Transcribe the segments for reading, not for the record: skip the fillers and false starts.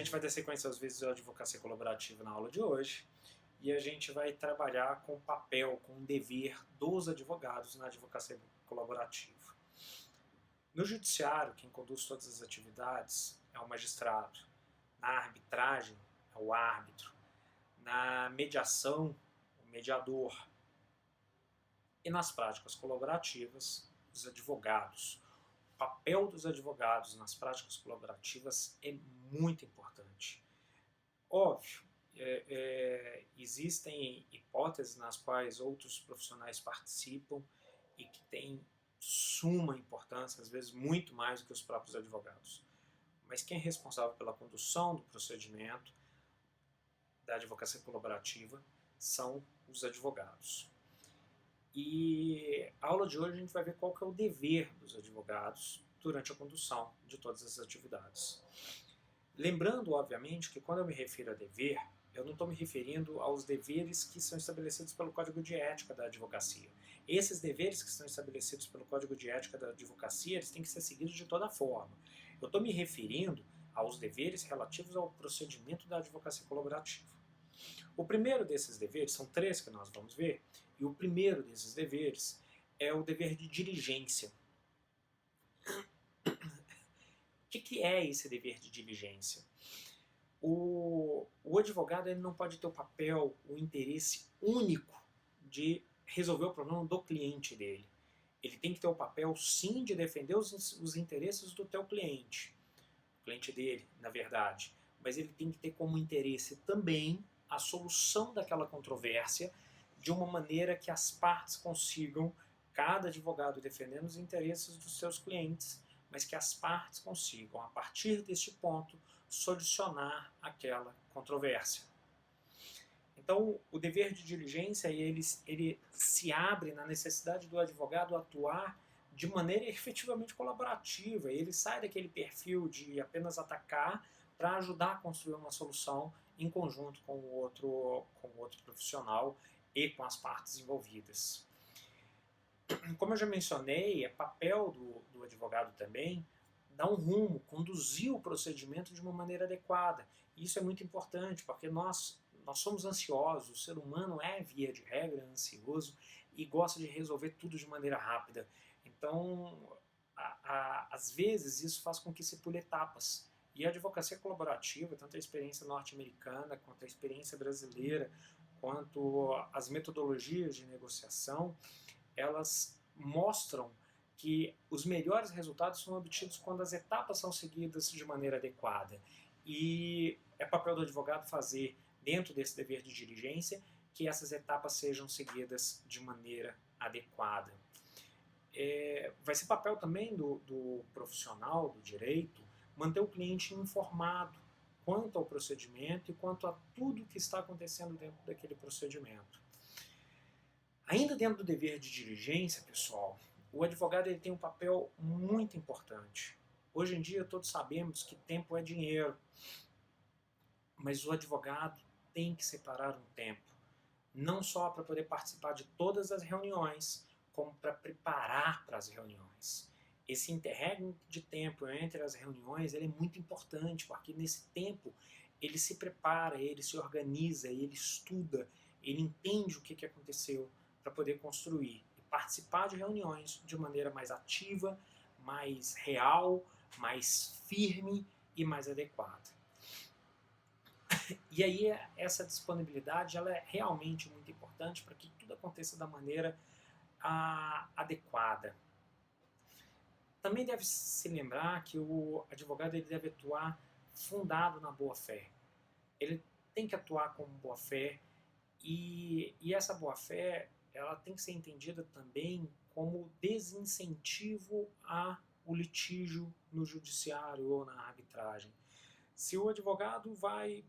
gente vai dar sequência aos vídeos da advocacia colaborativa na aula de hoje e a gente vai trabalhar com o papel, com o dever dos advogados na advocacia colaborativa. No judiciário, quem conduz todas as atividades é o magistrado. Na arbitragem, é o árbitro. Na mediação, o mediador. E nas práticas colaborativas, os advogados. O papel dos advogados nas práticas colaborativas é muito importante. Óbvio, existem hipóteses nas quais outros profissionais participam e que têm suma importância, às vezes muito mais do que os próprios advogados. Mas quem é responsável pela condução do procedimento da advocacia colaborativa são os advogados. E a aula de hoje a gente vai ver qual que é o dever dos advogados durante a condução de todas as atividades. Lembrando, obviamente, que quando eu me refiro a dever, eu não estou me referindo aos deveres que são estabelecidos pelo Código de Ética da Advocacia. Esses deveres que são estabelecidos pelo Código de Ética da Advocacia, eles têm que ser seguidos de toda forma. Eu estou me referindo aos deveres relativos ao procedimento da advocacia colaborativa. O primeiro desses deveres, são 3 que nós vamos ver, e o primeiro desses deveres é o dever de diligência. O que é esse dever de diligência? O advogado ele não pode ter o papel, o interesse único de resolver o problema do cliente dele. Ele tem que ter o papel, sim, de defender os interesses do teu cliente. O cliente dele, na verdade. Mas ele tem que ter como interesse também a solução daquela controvérsia de uma maneira que as partes consigam, cada advogado defendendo os interesses dos seus clientes, mas que as partes consigam, a partir deste ponto, solucionar aquela controvérsia. Então, o dever de diligência ele se abre na necessidade do advogado atuar de maneira efetivamente colaborativa. Ele sai daquele perfil de apenas atacar para ajudar a construir uma solução em conjunto com o outro profissional e com as partes envolvidas. Como eu já mencionei, é papel do advogado também dar um rumo, conduzir o procedimento de uma maneira adequada. E isso é muito importante, porque nós somos ansiosos, o ser humano é, via de regra, ansioso e gosta de resolver tudo de maneira rápida. Então, às vezes, isso faz com que se pule etapas. E a advocacia colaborativa, tanto a experiência norte-americana, quanto a experiência brasileira, quanto as metodologias de negociação, elas mostram que os melhores resultados são obtidos quando as etapas são seguidas de maneira adequada. E é papel do advogado fazer, dentro desse dever de diligência, que essas etapas sejam seguidas de maneira adequada. Vai ser papel também do profissional do direito manter o cliente informado quanto ao procedimento e quanto a tudo que está acontecendo dentro daquele procedimento. Ainda dentro do dever de diligência, pessoal, o advogado ele tem um papel muito importante. Hoje em dia todos sabemos que tempo é dinheiro, mas o advogado tem que separar um tempo, não só para poder participar de todas as reuniões, como para preparar para as reuniões. Esse interregno de tempo entre as reuniões ele é muito importante, porque nesse tempo ele se prepara, ele se organiza, ele estuda, ele entende o que aconteceu para poder construir e participar de reuniões de maneira mais ativa, mais real, mais firme e mais adequada. E aí essa disponibilidade ela é realmente muito importante para que tudo aconteça da maneira adequada. Também deve se lembrar que o advogado ele deve atuar fundado na boa-fé. Ele tem que atuar com boa-fé e essa boa-fé ela tem que ser entendida também como desincentivo ao litígio no judiciário ou na arbitragem. Se o advogado vai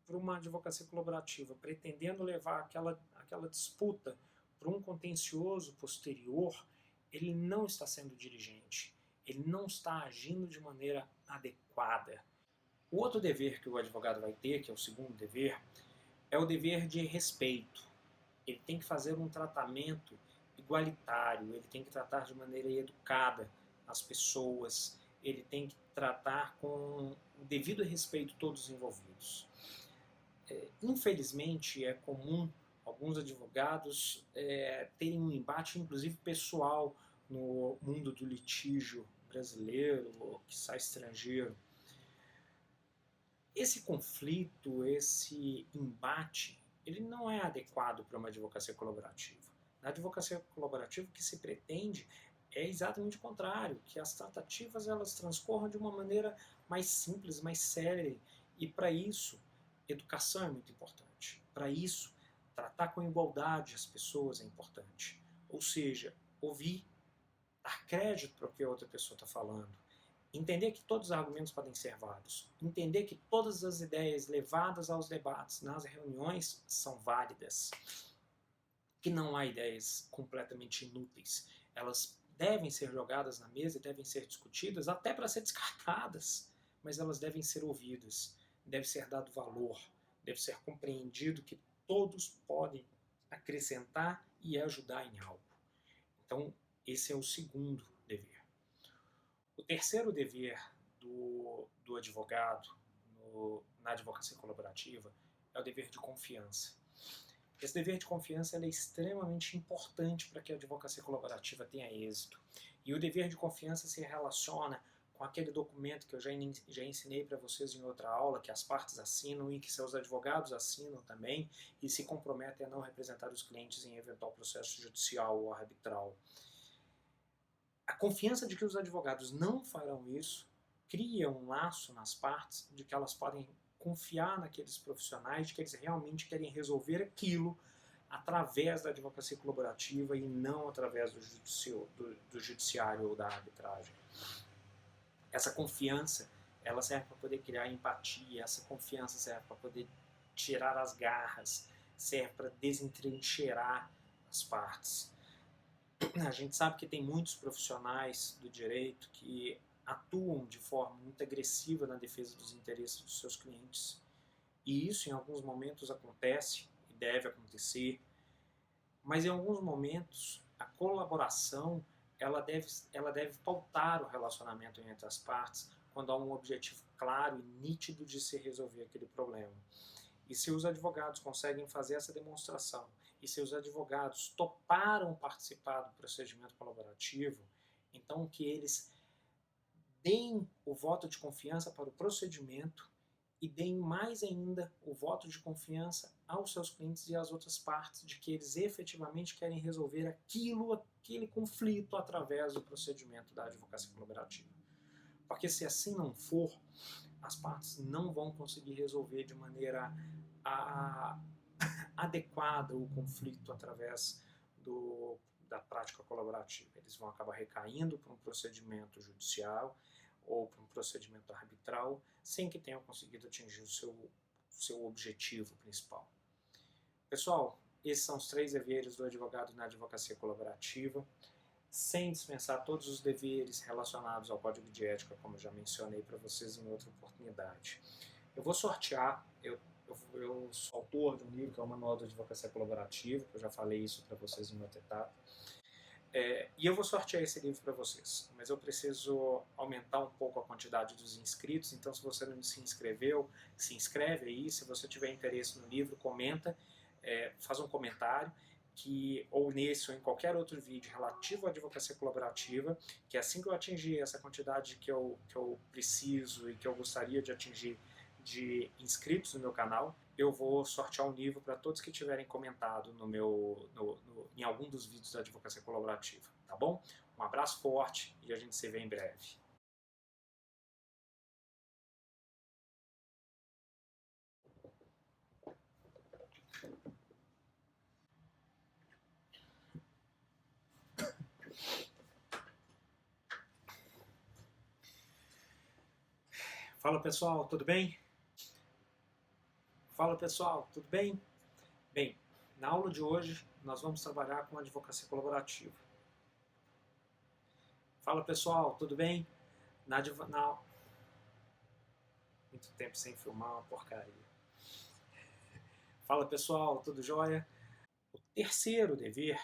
para uma advocacia colaborativa pretendendo levar aquela disputa para um contencioso posterior, ele não está sendo diligente, ele não está agindo de maneira adequada. O outro dever que o advogado vai ter, que é o segundo dever, é o dever de respeito. Ele tem que fazer um tratamento igualitário, ele tem que tratar de maneira educada as pessoas, ele tem que tratar com o devido respeito de todos os envolvidos. Infelizmente, é comum alguns advogados terem um embate, inclusive pessoal, no mundo do litígio brasileiro, ou quiçá estrangeiro. Esse conflito, esse embate, ele não é adequado para uma advocacia colaborativa. Na advocacia colaborativa, o que se pretende é exatamente o contrário, que as tratativas elas transcorram de uma maneira mais simples, mais célere, e para isso, educação é muito importante. Para isso, tratar com igualdade as pessoas é importante. Ou seja, ouvir, dar crédito para o que a outra pessoa está falando, entender que todos os argumentos podem ser válidos, entender que todas as ideias levadas aos debates nas reuniões são válidas, que não há ideias completamente inúteis, elas devem ser jogadas na mesa e devem ser discutidas até para ser descartadas, mas elas devem ser ouvidas, deve ser dado valor, deve ser compreendido que todos podem acrescentar e ajudar em algo. Então, esse é o segundo dever. O terceiro dever do advogado na advocacia colaborativa é o dever de confiança. Esse dever de confiança é extremamente importante para que a advocacia colaborativa tenha êxito. E o dever de confiança se relaciona com aquele documento que eu já ensinei para vocês em outra aula, que as partes assinam e que seus advogados assinam também e se comprometem a não representar os clientes em eventual processo judicial ou arbitral. A confiança de que os advogados não farão isso cria um laço nas partes de que elas podem confiar naqueles profissionais, de que eles realmente querem resolver aquilo através da advocacia colaborativa e não através do judiciário ou da arbitragem. Essa confiança, ela serve para poder criar empatia, essa confiança serve para poder tirar as garras, serve para desentrincheirar as partes. A gente sabe que tem muitos profissionais do direito que atuam de forma muito agressiva na defesa dos interesses dos seus clientes. E isso em alguns momentos acontece e deve acontecer, mas em alguns momentos a colaboração ela deve pautar o relacionamento entre as partes quando há um objetivo claro e nítido de se resolver aquele problema. E se os advogados conseguem fazer essa demonstração, e se os advogados toparam participar do procedimento colaborativo, então que eles deem o voto de confiança para o procedimento e deem mais ainda o voto de confiança aos seus clientes e às outras partes de que eles efetivamente querem resolver aquele conflito através do procedimento da advocacia colaborativa. Porque se assim não for, as partes não vão conseguir resolver de maneira adequada o conflito através da prática colaborativa. Eles vão acabar recaindo para um procedimento judicial ou para um procedimento arbitral sem que tenham conseguido atingir o seu objetivo principal. Pessoal, esses são os 3 deveres do advogado na advocacia colaborativa, sem dispensar todos os deveres relacionados ao Código de Ética, como eu já mencionei para vocês em outra oportunidade. Eu vou sortear, eu sou autor de um livro que é o Manual da Advocacia Colaborativa, que eu já falei isso para vocês em outra etapa, e eu vou sortear esse livro para vocês, mas eu preciso aumentar um pouco a quantidade dos inscritos, então se você não se inscreveu, se inscreve aí, se você tiver interesse no livro, comenta, faz um comentário, ou nesse ou em qualquer outro vídeo relativo à advocacia colaborativa, que assim que eu atingir essa quantidade que eu preciso e que eu gostaria de atingir de inscritos no meu canal, eu vou sortear um livro para todos que tiverem comentado em algum dos vídeos da advocacia colaborativa, tá bom? Um abraço forte e a gente se vê em breve. Fala pessoal, tudo bem? Fala pessoal, tudo bem? Bem, na aula de hoje nós vamos trabalhar com advocacia colaborativa. Fala pessoal, tudo bem? Muito tempo sem filmar, uma porcaria. Fala pessoal, tudo jóia? O terceiro dever